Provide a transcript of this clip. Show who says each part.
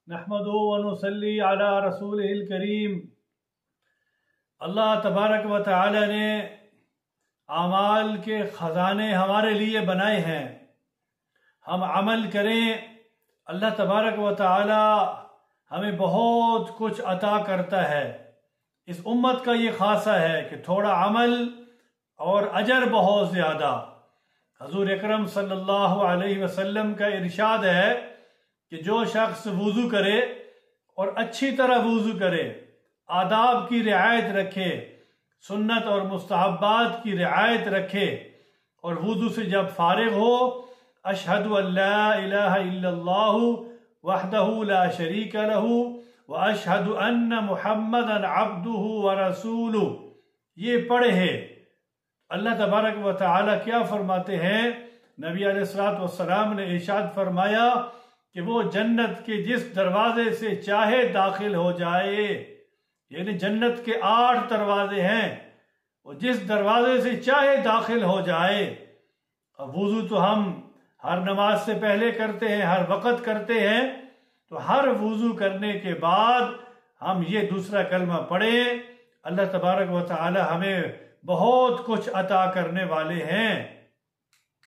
Speaker 1: नहमदुहु व नुसल्ली अला रसूलिहिल करीम। अल्लाह तबारक व तआला ने आमाल के ख़जाने हमारे लिए बनाए हैं। हम अमल करें, अल्लाह तबारक व तआला हमें बहुत कुछ अता करता है। इस उम्मत का ये खासा है कि थोड़ा अमल और अजर बहुत ज़्यादा। हजूर अकरम सल्लल्लाहु अलैहि वसल्लम का इरशाद है कि जो शख्स वुज़ू करे और अच्छी तरह वुज़ू करे, आदाब की रियायत रखे, सुन्नत और मुस्तहब्बात की रियायत रखे और वुज़ू से जब फारिग हो, अशहदु अल्ला इलाहा इल्लल्लाहु वहदहु ला शरीका लहू व अशहदु अन्न मुहम्मदन अब्दुहु व रसूलुहु, ये पढ़े है। अल्लाह तबारक व तआला क्या फरमाते हैं? नबी अलैहिस्सलातु वस्सलाम ने इरशाद फरमाया कि वो जन्नत के जिस दरवाजे से चाहे दाखिल हो जाए, यानी जन्नत के 8 दरवाजे हैं, वो जिस दरवाजे से चाहे दाखिल हो जाए। अब वुज़ू तो हम हर नमाज से पहले करते हैं, हर वक़्त करते हैं, तो हर वुज़ू करने के बाद हम ये दूसरा कलमा पढ़ें। अल्लाह तबारक व तआला हमें बहुत कुछ अता करने वाले हैं।